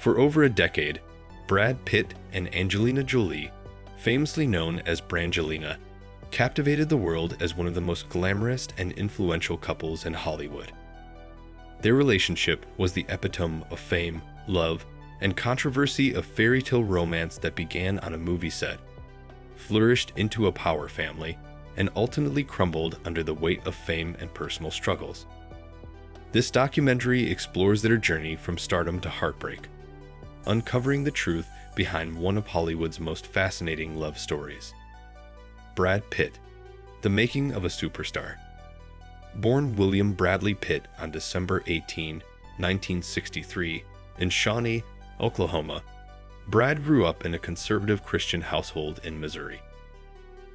For over a decade, Brad Pitt and Angelina Jolie, famously known as Brangelina, captivated the world as one of the most glamorous and influential couples in Hollywood. Their relationship was the epitome of fame, love, and controversy of fairy tale romance that began on a movie set, flourished into a power family, and ultimately crumbled under the weight of fame and personal struggles. This documentary explores their journey from stardom to heartbreak, uncovering the truth behind one of Hollywood's most fascinating love stories. Brad Pitt, the making of a superstar. Born William Bradley Pitt on December 18, 1963, in Shawnee, Oklahoma, Brad grew up in a conservative Christian household in Missouri.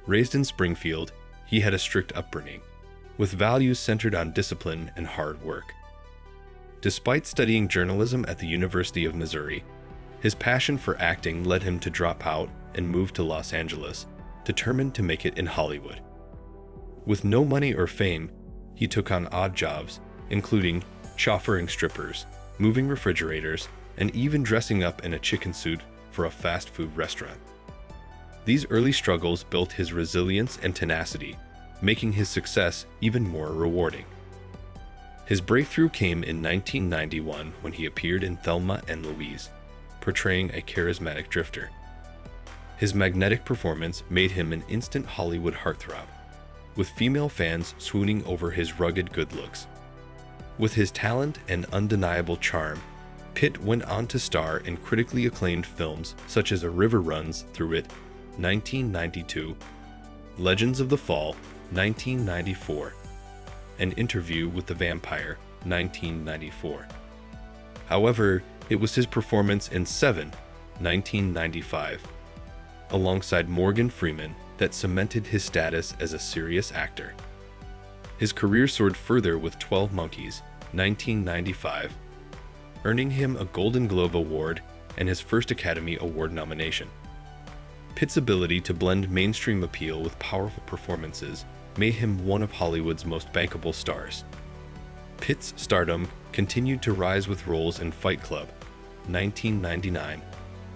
Raised in Springfield, he had a strict upbringing, with values centered on discipline and hard work. Despite studying journalism at the University of Missouri, his passion for acting led him to drop out and move to Los Angeles, determined to make it in Hollywood. With no money or fame, he took on odd jobs, including chauffeuring strippers, moving refrigerators, and even dressing up in a chicken suit for a fast food restaurant. These early struggles built his resilience and tenacity, making his success even more rewarding. His breakthrough came in 1991 when he appeared in Thelma and Louise, portraying a charismatic drifter. His magnetic performance made him an instant Hollywood heartthrob, with female fans swooning over his rugged good looks. With his talent and undeniable charm, Pitt went on to star in critically acclaimed films such as A River Runs Through It, 1992, Legends of the Fall, 1994, An Interview with the Vampire, 1994. However, it was his performance in Seven, 1995, alongside Morgan Freeman, that cemented his status as a serious actor. His career soared further with 12 Monkeys, 1995, earning him a Golden Globe Award and his first Academy Award nomination. Pitt's ability to blend mainstream appeal with powerful performances made him one of Hollywood's most bankable stars. Pitt's stardom continued to rise with roles in Fight Club, 1999,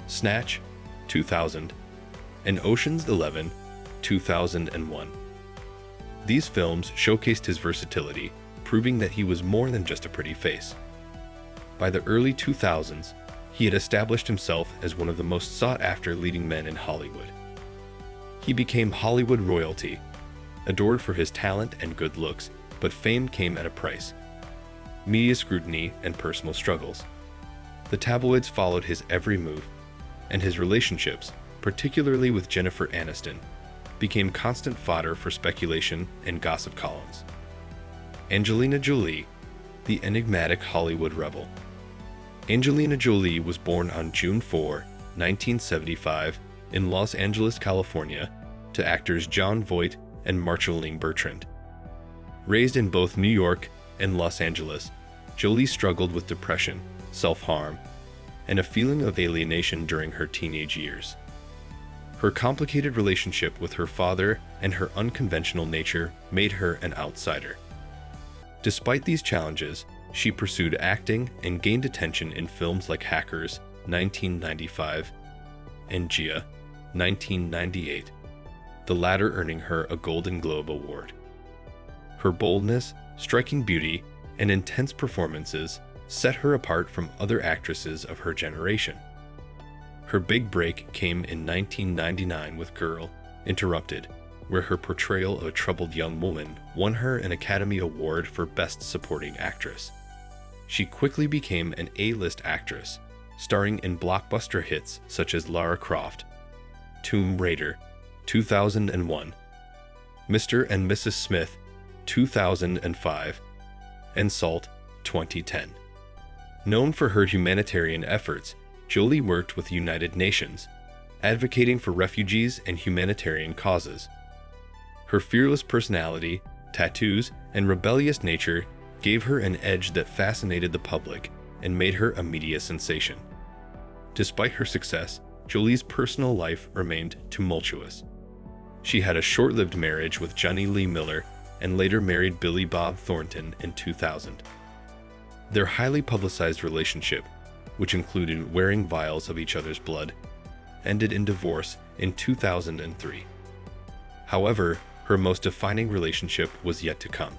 Snatch, 2000, and Ocean's 11, 2001. These films showcased his versatility, proving that he was more than just a pretty face. By the early 2000s, he had established himself as one of the most sought-after leading men in Hollywood. He became Hollywood royalty, adored for his talent and good looks, but fame came at a price: media scrutiny and personal struggles. The tabloids followed his every move, and his relationships, particularly with Jennifer Aniston, became constant fodder for speculation and gossip columns. Angelina Jolie, the enigmatic Hollywood rebel. Angelina Jolie was born on June 4, 1975, in Los Angeles, California, to actors Jon Voight and Marceline Bertrand. Raised in both New York and Los Angeles, Jolie struggled with depression, self-harm, and a feeling of alienation during her teenage years. Her complicated relationship with her father and her unconventional nature made her an outsider. Despite these challenges, she pursued acting and gained attention in films like Hackers, 1995, and Gia, 1998, the latter earning her a Golden Globe Award. Her boldness, striking beauty, and intense performances set her apart from other actresses of her generation. Her big break came in 1999 with Girl, Interrupted, where her portrayal of a troubled young woman won her an Academy Award for Best Supporting Actress. She quickly became an A-list actress, starring in blockbuster hits such as Lara Croft, Tomb Raider, 2001, Mr. and Mrs. Smith, 2005, and Salt, 2010. Known for her humanitarian efforts, Jolie worked with the United Nations, advocating for refugees and humanitarian causes. Her fearless personality, tattoos, and rebellious nature gave her an edge that fascinated the public and made her a media sensation. Despite her success, Jolie's personal life remained tumultuous. She had a short-lived marriage with Johnny Lee Miller and later married Billy Bob Thornton in 2000. Their highly publicized relationship, which included wearing vials of each other's blood, ended in divorce in 2003. However, her most defining relationship was yet to come.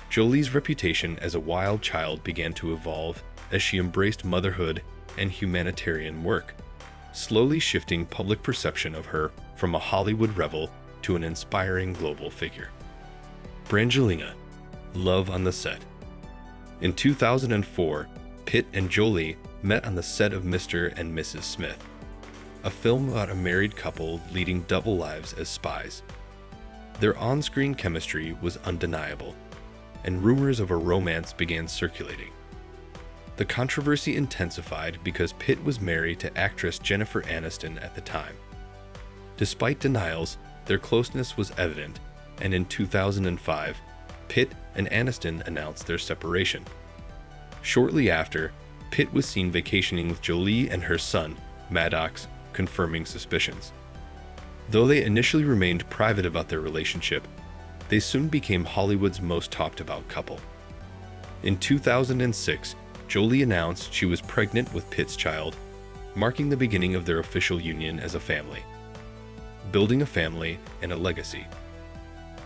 Jolie's reputation as a wild child began to evolve as she embraced motherhood and humanitarian work, slowly shifting public perception of her from a Hollywood rebel to an inspiring global figure. Brangelina, love on the set. In 2004, Pitt and Jolie met on the set of Mr. and Mrs. Smith, a film about a married couple leading double lives as spies. Their on-screen chemistry was undeniable, and rumors of a romance began circulating. The controversy intensified because Pitt was married to actress Jennifer Aniston at the time. Despite denials, their closeness was evident, and in 2005, Pitt and Aniston announced their separation. Shortly after, Pitt was seen vacationing with Jolie and her son, Maddox, confirming suspicions. Though they initially remained private about their relationship, they soon became Hollywood's most talked about couple. In 2006, Jolie announced she was pregnant with Pitt's child, marking the beginning of their official union as a family. Building a family and a legacy.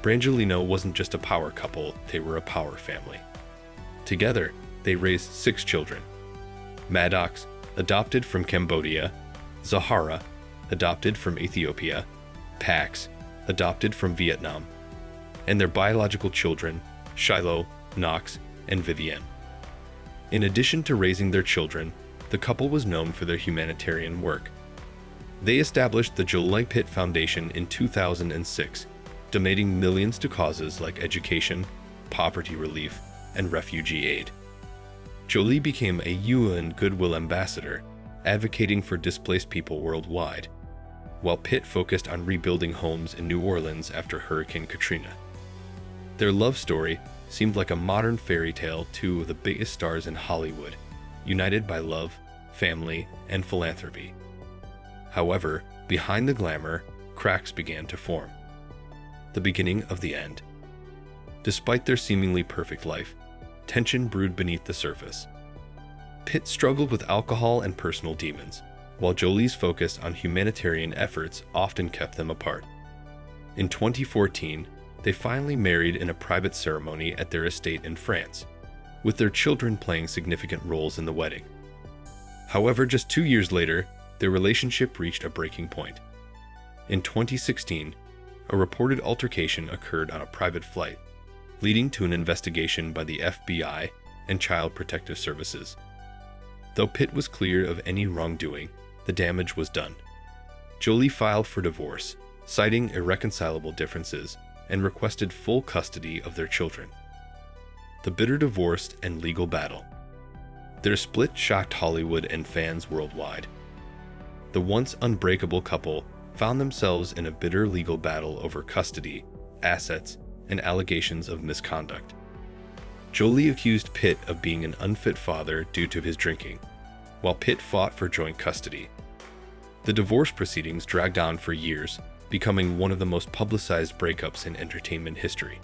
Brangelina wasn't just a power couple, they were a power family. Together, they raised 6 children. Maddox, adopted from Cambodia; Zahara, adopted from Ethiopia; Pax, adopted from Vietnam; and their biological children, Shiloh, Knox, and Vivienne. In addition to raising their children, the couple was known for their humanitarian work. They established the Jolie Pitt Foundation in 2006, donating millions to causes like education, poverty relief, and refugee aid. Jolie became a UN Goodwill Ambassador, advocating for displaced people worldwide, while Pitt focused on rebuilding homes in New Orleans after Hurricane Katrina. Their love story seemed like a modern fairy tale, two of the biggest stars in Hollywood, united by love, family, and philanthropy. However, behind the glamour, cracks began to form. The beginning of the end. Despite their seemingly perfect life, tension brewed beneath the surface. Pitt struggled with alcohol and personal demons, while Jolie's focus on humanitarian efforts often kept them apart. In 2014, they finally married in a private ceremony at their estate in France, with their children playing significant roles in the wedding. However, just 2 years later, their relationship reached a breaking point. In 2016, a reported altercation occurred on a private flight, leading to an investigation by the FBI and Child Protective Services. Though Pitt was cleared of any wrongdoing, the damage was done. Jolie filed for divorce, citing irreconcilable differences, and requested full custody of their children. The bitter divorce and legal battle. Their split shocked Hollywood and fans worldwide. The once unbreakable couple found themselves in a bitter legal battle over custody, assets, and allegations of misconduct. Jolie accused Pitt of being an unfit father due to his drinking, while Pitt fought for joint custody. The divorce proceedings dragged on for years, becoming one of the most publicized breakups in entertainment history.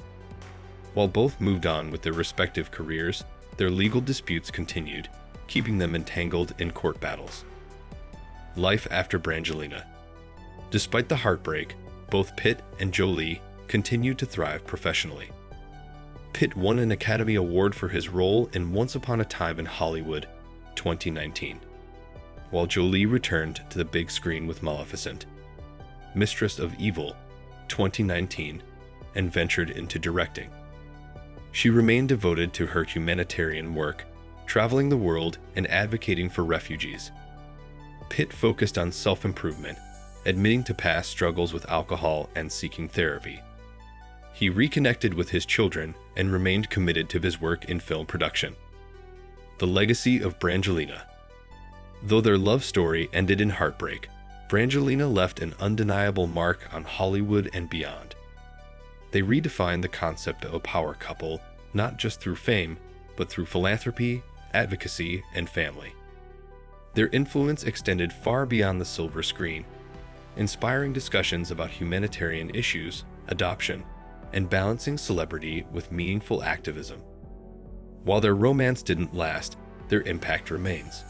While both moved on with their respective careers, their legal disputes continued, keeping them entangled in court battles. Life after Brangelina. Despite the heartbreak, both Pitt and Jolie continued to thrive professionally. Pitt won an Academy Award for his role in Once Upon a Time in Hollywood, 2019, while Jolie returned to the big screen with Maleficent, Mistress of Evil, 2019, and ventured into directing. She remained devoted to her humanitarian work, traveling the world and advocating for refugees. Pitt focused on self-improvement, admitting to past struggles with alcohol and seeking therapy. He reconnected with his children and remained committed to his work in film production. The legacy of Brangelina. Though their love story ended in heartbreak, Brangelina left an undeniable mark on Hollywood and beyond. They redefined the concept of a power couple, not just through fame, but through philanthropy, advocacy, and family. Their influence extended far beyond the silver screen, inspiring discussions about humanitarian issues, adoption, and balancing celebrity with meaningful activism. While their romance didn't last, their impact remains.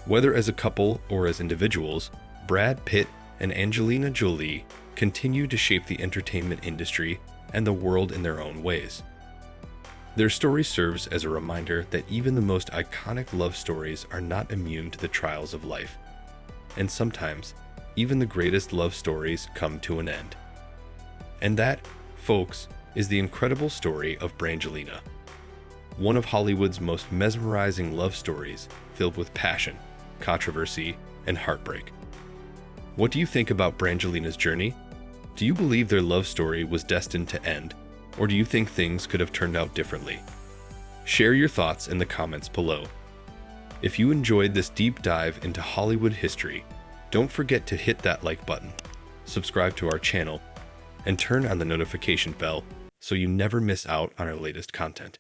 Whether as a couple or as individuals, Brad Pitt and Angelina Jolie continue to shape the entertainment industry and the world in their own ways. Their story serves as a reminder that even the most iconic love stories are not immune to the trials of life. And sometimes, even the greatest love stories come to an end. And that, folks, is the incredible story of Brangelina, one of Hollywood's most mesmerizing love stories filled with passion, controversy, and heartbreak. What do you think about Brangelina's journey? Do you believe their love story was destined to end, or do you think things could have turned out differently? Share your thoughts in the comments below. If you enjoyed this deep dive into Hollywood history, don't forget to hit that like button, subscribe to our channel, and turn on the notification bell so you never miss out on our latest content.